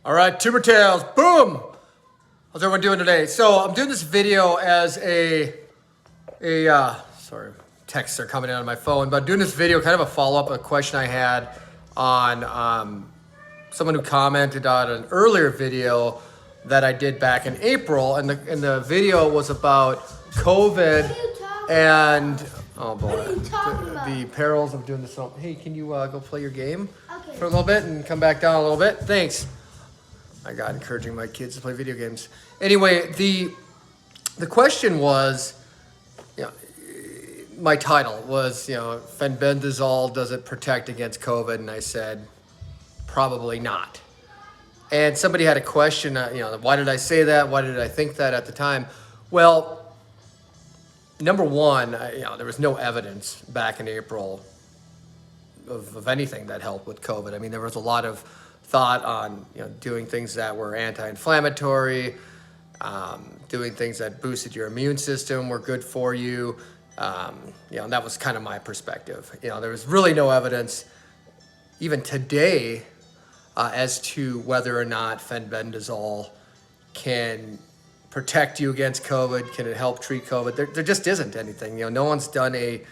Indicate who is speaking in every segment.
Speaker 1: All right, Tumor Tales, boom! How's everyone doing today? So I'm doing this video as sorry, texts are coming in on my phone, but I'm doing this video kind of a follow-up, a question I had on someone who commented on an earlier video that I did back in April, and the video was about COVID and oh boy, the perils of doing this. Hey, can you go play your game for a little bit and come back down a little bit? Thanks. My God, encouraging my kids to play video games. Anyway, the question was, my title was, Fenbendazole, does it protect against COVID? And I said, probably not. And somebody had a question, why did I say that? Why did I think that at the time? Well, number one, there was no evidence back in April of anything that helped with COVID. I mean, there was a lot of thought on doing things that were anti-inflammatory, doing things that boosted your immune system, were good for you. And that was kind of my perspective. There was really no evidence, even today, as to whether or not fenbendazole can protect you against COVID. Can it help treat COVID? There just isn't anything. No one's done any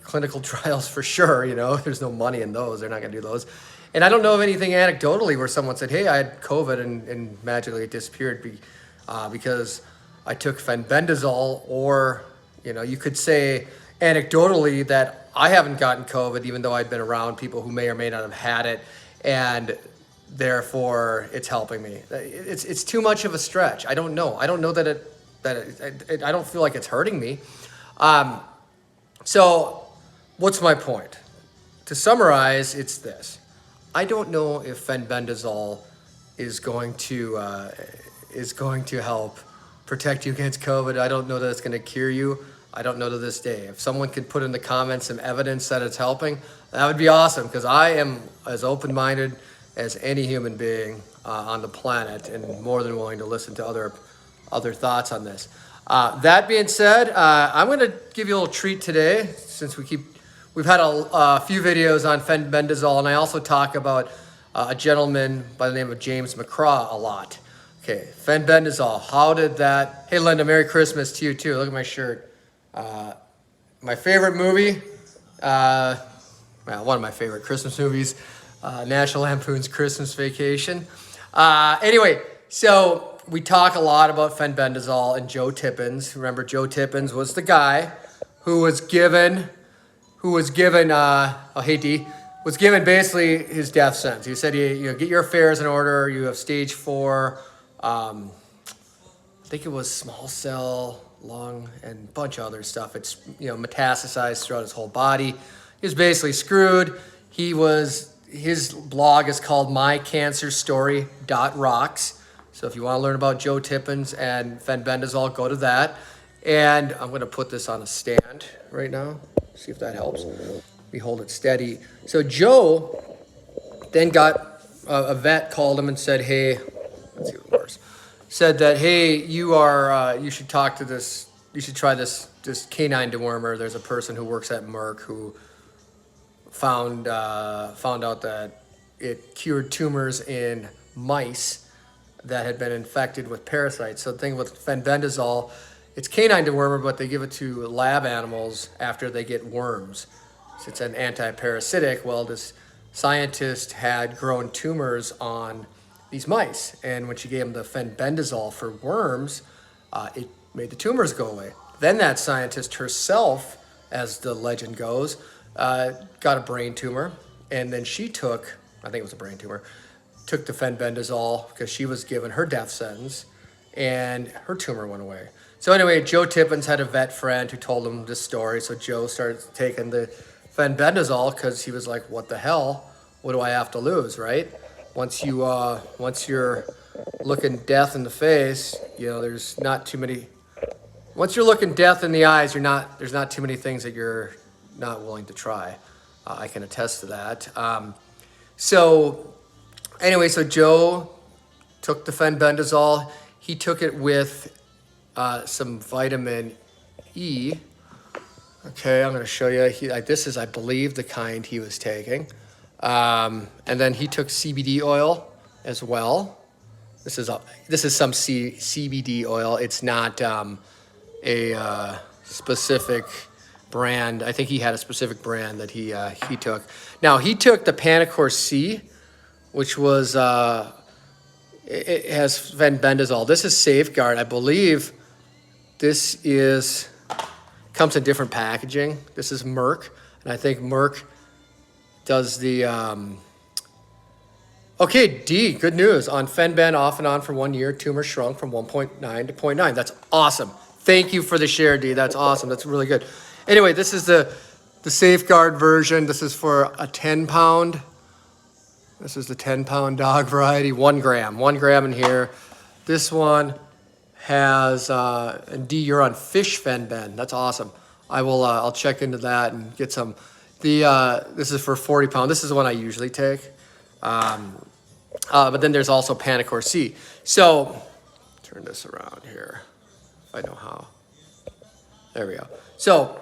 Speaker 1: clinical trials for sure. There's no money in those. They're not going to do those. And I don't know of anything anecdotally where someone said, hey, I had COVID and magically it disappeared because I took fenbendazole. Or, you could say anecdotally that I haven't gotten COVID, even though I've been around people who may or may not have had it, and therefore it's helping me. It's too much of a stretch. I don't know. I don't know that I don't feel like it's hurting me. So what's my point? To summarize, it's this. I don't know if fenbendazole is going to help protect you against COVID. I don't know that it's going to cure you. I don't know to this day. If someone could put in the comments some evidence that it's helping, that would be awesome, because I am as open-minded as any human being on the planet, and more than willing to listen to other thoughts on this. That being said, I'm going to give you a little treat today, since we've had a few videos on fenbendazole, and I also talk about a gentleman by the name of James McCraw a lot. Okay, fenbendazole, how did that... Hey, Linda, Merry Christmas to you, too. Look at my shirt. My favorite movie, one of my favorite Christmas movies, National Lampoon's Christmas Vacation. Anyway, so we talk a lot about fenbendazole and Joe Tippens. Remember, Joe Tippens was the guy who was given basically his death sentence. He said, get your affairs in order. You have stage 4, I think it was small cell lung and a bunch of other stuff. It's metastasized throughout his whole body. He was basically screwed. His blog is called mycancerstory.rocks. So if you want to learn about Joe Tippens and fenbendazole, go to that. And I'm going to put this on a stand right now. See if that helps. We hold it steady. So Joe then got a vet called him and said, hey, let's see what works. Said that, hey, you should talk to this, you should try this canine dewormer. There's a person who works at Merck who found out that it cured tumors in mice that had been infected with parasites. So the thing with fenbendazole, it's canine dewormer, but they give it to lab animals after they get worms. So it's an anti-parasitic. Well, this scientist had grown tumors on these mice, and when she gave them the fenbendazole for worms, it made the tumors go away. Then that scientist herself, as the legend goes, got a brain tumor, and then she took, I think it was a brain tumor, took the fenbendazole because she was given her death sentence, and her tumor went away. So anyway, Joe Tippens had a vet friend who told him this story, so Joe started taking the fenbendazole because he was like, what the hell? What do I have to lose, right? Once you're looking death in the face, there's not too many. Once you're looking death in the eyes, there's not too many things that you're not willing to try. I can attest to that. So Joe took the fenbendazole. He took it with some vitamin E. Okay, I'm going to show you. This is, I believe, the kind he was taking. And then he took CBD oil as well. This is some CBD oil. It's not a specific brand. I think he had a specific brand that he took. Now he took the Panacur C, which was it has Fenbendazole. This is Safeguard. I believe this comes in different packaging. This is Merck, and I think Merck does the. Okay, D, good news. On Fenben off and on for 1 year, tumor shrunk from 1.9 to 0.9. That's awesome. Thank you for the share, D. That's awesome. That's really good. Anyway, this is the Safeguard version. This is for a 10-pound. This is the 10-pound dog variety, 1 gram. 1 gram in here. This one has, and D, you're on fish Fenben. That's awesome. I'll check into that and get some. This is for 40 pound. This is the one I usually take. But then there's also Panacur C. So, turn this around here, if I know how. There we go. So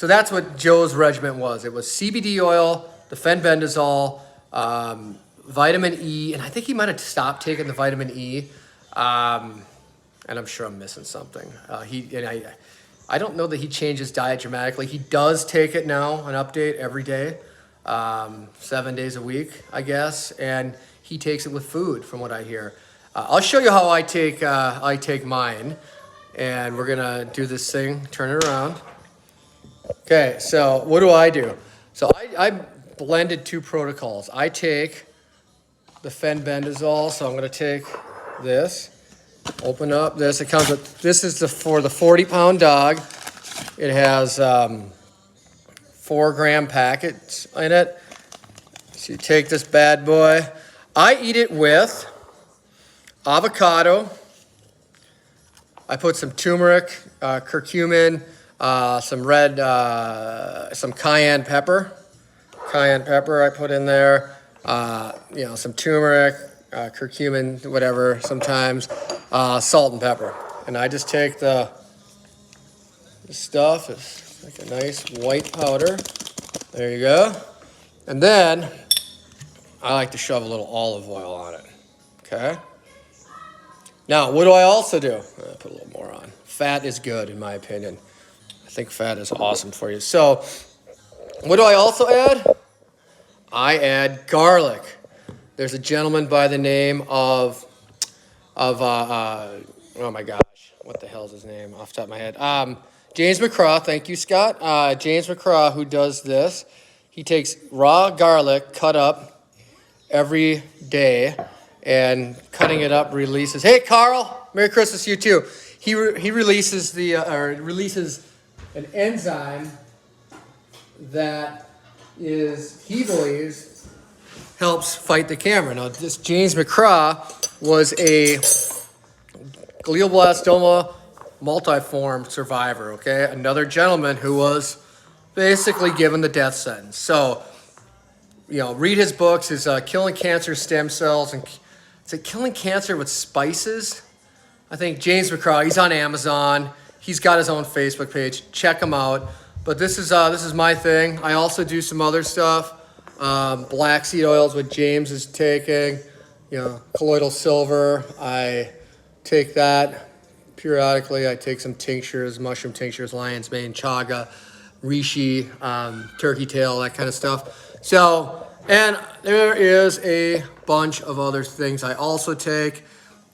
Speaker 1: that's what Joe's regimen was. It was CBD oil, the Fenbendazole, vitamin E, and I think he might have stopped taking the vitamin E. And I'm sure I'm missing something. I don't know that he changed his diet dramatically. He does take it now, an update every day. 7 days a week, I guess, and he takes it with food, from what I hear. I'll show you how I take mine, and we're gonna do this thing. Turn it around. Okay, so what do? So I blended 2 protocols. I take the Fenbendazole, so I'm gonna take this. Open up this. It comes with. This is for the 40-pound dog. It has 4 gram packets in it. So you take this bad boy. I eat it with avocado. I put some turmeric, curcumin, some cayenne pepper. Cayenne pepper I put in there. Some turmeric, curcumin, whatever, sometimes. Salt and pepper. And I just take the stuff. It's like a nice white powder. There you go. And then I like to shove a little olive oil on it. Okay? Now, what do I also do? I'll put a little more on. Fat is good, in my opinion. I think fat is awesome for you. So, what do I also add? I add garlic. There's a gentleman by the name of oh my gosh, what the hell's his name off the top of my head? James McCraw, thank you, Scott. James McCraw, who does this, he takes raw garlic cut up every day, and cutting it up releases. Hey, Carl, Merry Christmas to you too. He releases releases an enzyme that he believes helps fight the cancer. Now, this James McCraw was a glioblastoma multiform survivor, okay? Another gentleman who was basically given the death sentence. So, read his books, his Killing Cancer Stem Cells, and is it Killing Cancer with Spices? I think James McCraw, he's on Amazon. He's got his own Facebook page. Check him out. But this is my thing. I also do some other stuff. Black seed oils, what James is taking. Colloidal silver. I take that periodically. I take some tinctures, mushroom tinctures, lion's mane, chaga, reishi, turkey tail, that kind of stuff. So, and there is a bunch of other things I also take,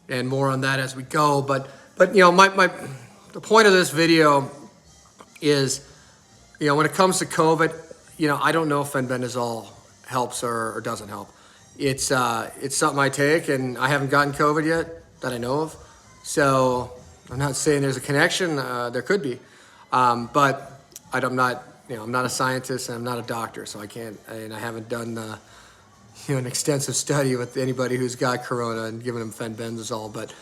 Speaker 1: and more on that as we go. But the point of this video is, when it comes to COVID, I don't know if Fenbendazole helps or doesn't help. It's something I take, and I haven't gotten COVID yet that I know of. So I'm not saying there's a connection. There could be, but I'm not. I'm not a scientist and I'm not a doctor, so I can't. And I haven't done an extensive study with anybody who's got corona and given them Fenbendazole. But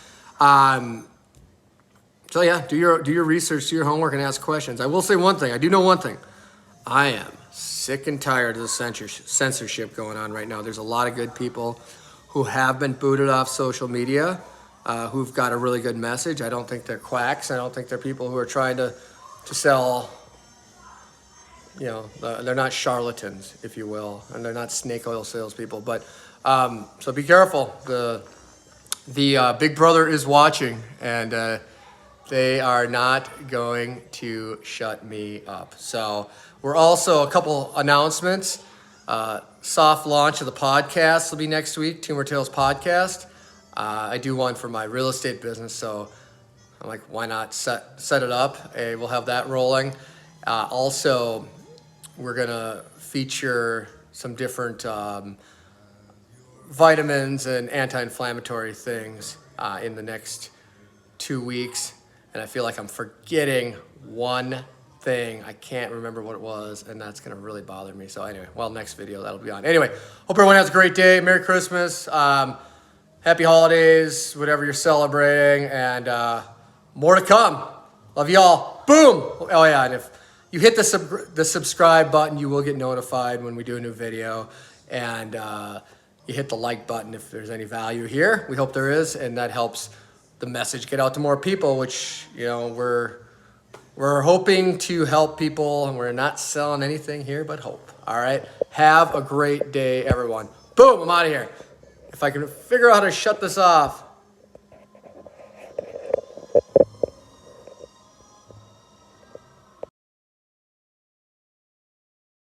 Speaker 1: so yeah, do your research, do your homework, and ask questions. I will say one thing. I do know one thing. I am sick and tired of the censorship going on right now. There's a lot of good people who have been booted off social media, who've got a really good message. I don't think they're quacks. I don't think they're people who are trying to sell. They're not charlatans, if you will, and they're not snake oil salespeople. But So be careful. The big brother is watching, and they are not going to shut me up. So we're also a couple announcements. Soft launch of the podcast will be next week, Tumor Tales podcast. I do one for my real estate business, so I'm like, why not set it up? We'll have that rolling. Also, we're gonna feature some different vitamins and anti-inflammatory things in the next 2 weeks. And I feel like I'm forgetting one thing. I can't remember what it was, and that's gonna really bother me. So anyway, well, next video that'll be on. Anyway, hope everyone has a great day. Merry Christmas. Happy holidays, whatever you're celebrating, and more to come. Love y'all. Boom. Oh yeah, and if you hit the subscribe button, you will get notified when we do a new video, and you hit the like button if there's any value here. We hope there is, and that helps the message get out to more people, which, you know, we're hoping to help people, and we're not selling anything here but hope. All right. Have a great day, everyone. Boom. I'm out of here. If I can figure out how to shut this off.